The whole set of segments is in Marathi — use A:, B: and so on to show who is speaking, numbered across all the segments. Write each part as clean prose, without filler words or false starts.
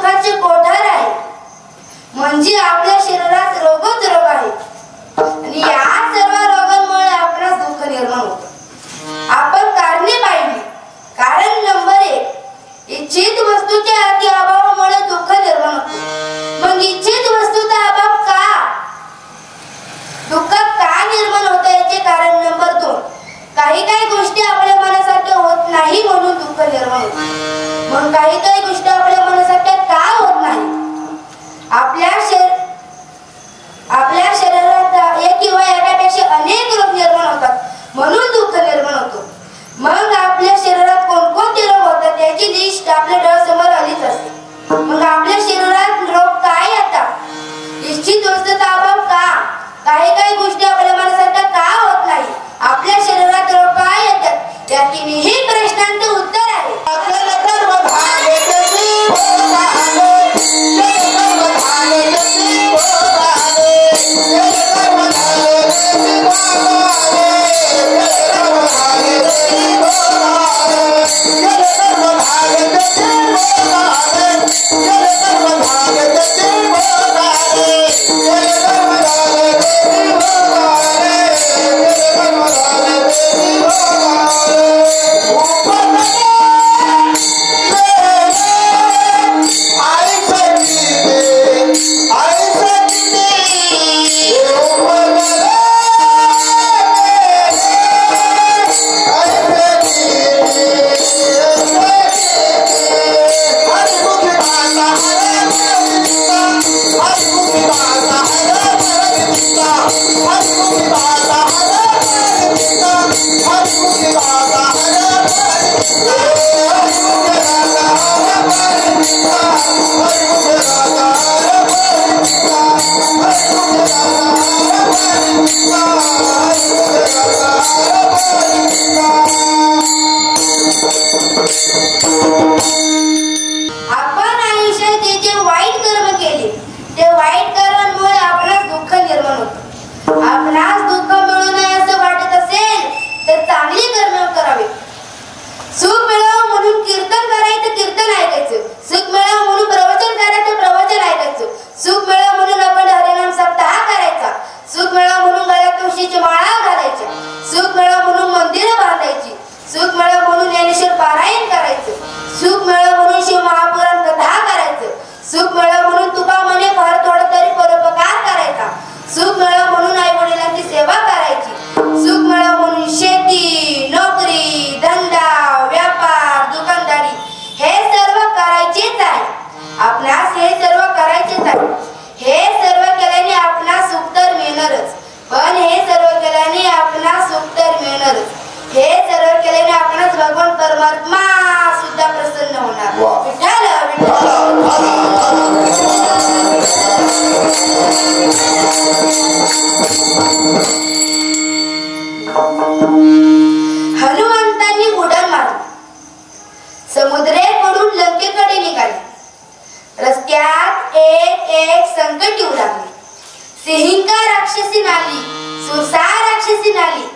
A: दुःखाचे कोठार आहे, म्हणजे आपल्या शरीरात रोगच रोग आहे आणि या सर्व रोगांमुळे आपणास दुःख निर्माण होते. आपण कारणे पाहिली. कारण नंबर 1, इच्छित वस्तूच्या अति अभावामुळे दुःख निर्माण होते. मग इच्छित वस्तूचा अभाव का, दुःख का निर्माण होतं याचे कारण नंबर 2, काही गोष्टी आपल्या मनासारख्या होत नाही म्हणून दुःख निर्माण होते. मग काही गोष्टी आपल्या मनासारख्या का होत नाही, आपल्या शरीरात एक किंवा एकापेक्षा अनेक रोग निर्माण होतात म्हणून दुःख निर्माण होतो. मग आपल्या शरीरात कोणकोणते रोग होतात त्याची लिस्ट आपल्या डोळ्यासमोर आलीच असते. मग आपल्या शरीरात रोग काय येतात, इच्छित वस्तूचा अभाव का, काही गोष्टी आपल्या मनासारख्या का होत नाही, आपल्या शरीरात रोग काय येतात, या तिन्ही प्रश्नांचे उत्तर आहे. आपण आयुष्यात जे वाईट कर्म केले ते वाईट कर्मांमुळे आपणास दुःख निर्माण होते. आपणास दुःख मिळू नये असं वाटत असेल तर चांगली कर्म करावे. सुख मिळावं म्हणून कीर्तन करायचं, कीर्तन ऐकायचं. सुख मिळावं म्हणून प्रवचन करायचं, प्रवचन ऐकायचं. सुख मिळावं म्हणून आपण हरिनाम सप्ताह करायचा. सुख मिळावं म्हणून गळ्यात तुळशीची माळा घालायच्या. सुख मिळावं म्हणून मंदिरं बांधायची. सुख मिळावं म्हणून ज्ञानेश्वर पारायण करायचं. सुख मिळावं म्हणून शिव महापुराण कथा करायचं. सुख मिळावं म्हणून तुका म्हणे फार थोडं तरी परोपकार करायचा. सुख मिळावं म्हणून आई वडिलांची सेवा करायची. सुख मिळावं म्हणून शेती, नोकरी, धंदा, व्यापार, दुकानदारी हे सर्व करायचेच आहे. आपणास हे सर्व करायचेच आहे. हे सर्व केल्याने आपणास सुख तर मिळणारच, पण हे सर्व केल्याने आपणास सुख तर मिळणारच. हे सर्व केल्याने आपणास भगवान परमात्मा सुद्धा प्रसन्न होणार. विठ्ठल हनुमंतांनी उड्डाण मारली. समुद्रेकडून लंकेकडे निघाले. रस्त्यात एक संकट येऊ लागले. सिंहिका राक्षसी नाली, सुरसा राक्षसी नाली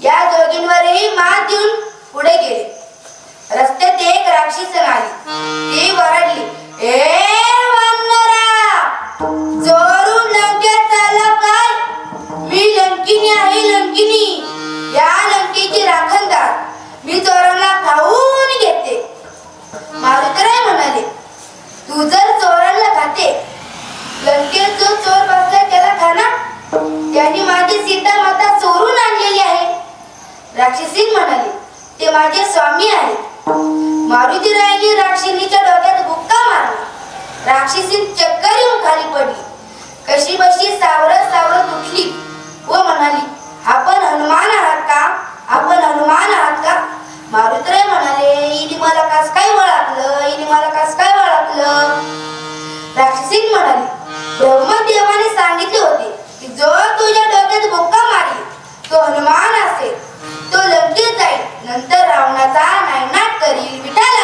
A: या दोघींवरही मात देऊन पुढे गेले. रस्त्यात एक राक्षसी आली. ती वरडली, ए वानरा, जोरून लंकेत चालला काय? मी लंकिनी आहे, लंकिनी, या लंकेची राखणदार. मी चोरांना खाऊन घेते. मारुतराय म्हणाले, तू जर चोरांना खाते, लंकेत जो चोर बसला त्याला खाना. त्यांनी माझी सीता माता चोरून आणलेली आहे. राक्षसी म्हणाली, ते माझे स्वामी आहेत. मारुतीरायांनी राक्षसीच्या डोक्यात बुक्का मारला. राक्षसी चक्कर येऊन खाली पडली. कशी बशी सावरत उठली व म्हणाली, आपण हनुमान आहात का? आपण हनुमान आहात का? मारुतराय म्हणाले, हिने मला कस काय ओळखलं? हिने मला कस काय ओळखलं? राक्षसी म्हणाली, ब्रह्मदेवाने सांगितले होते की जो तुझ्या डोक्यात बुक्का मारेल तो हनुमान असेल. तो लंकेत जाईल, नंतर रावणाचा नायनाट करील. विठ्ठल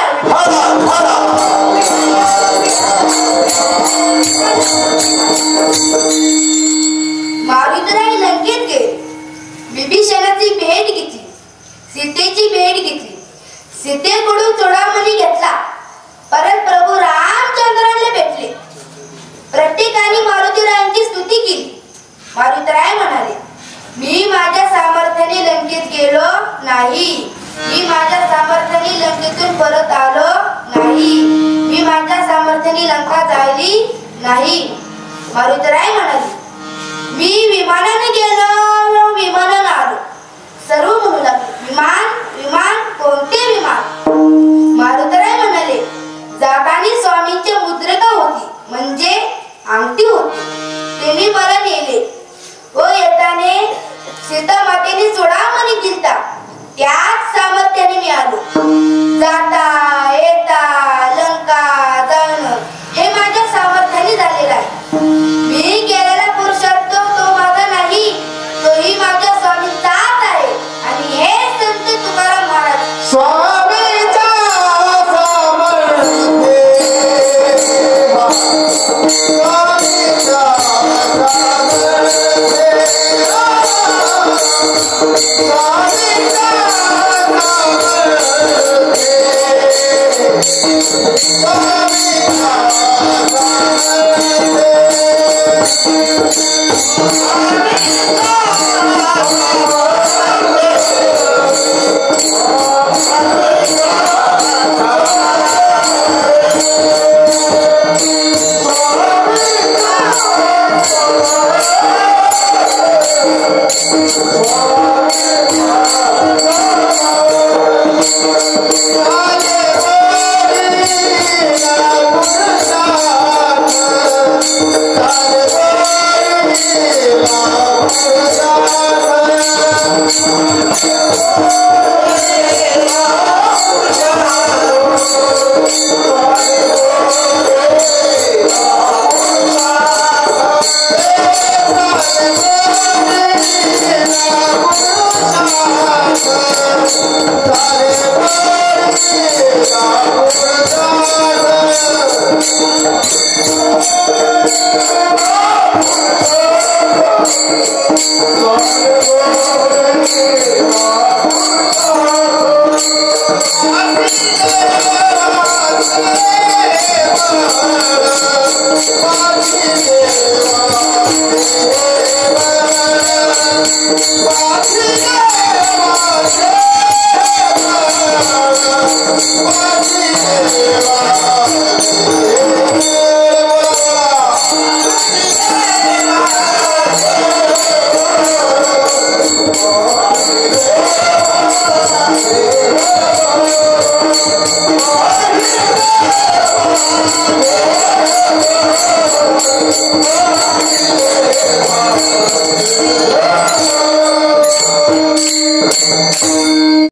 A: मारुतराय लंकेत गेले. नाही. मारुतराय म्हणाले, मी विमानाने गेलो, विमानाने आलो. सर्व म्हणू लागले, विमान विमान कोणते विमान? मारुतराय म्हणाले, जाताना स्वामींची मुद्रिका होती, म्हणजे अंगठी होती, त्यांनी मला नेले. व येताने सीता मातेने चुडामणी दिलता, त्याच सामर्थ्याने मी आलो. जाता येता लंका जाणं हे माझ्या सामर्थ्याने झालेलं आहे. मी केलेला पुरुषार्थ तो माझा नाही, तोही माझ्या स्वामींचाच आहे. आणि हे संत तुकाराम महाराज
B: स्वामीचा
C: Yeah.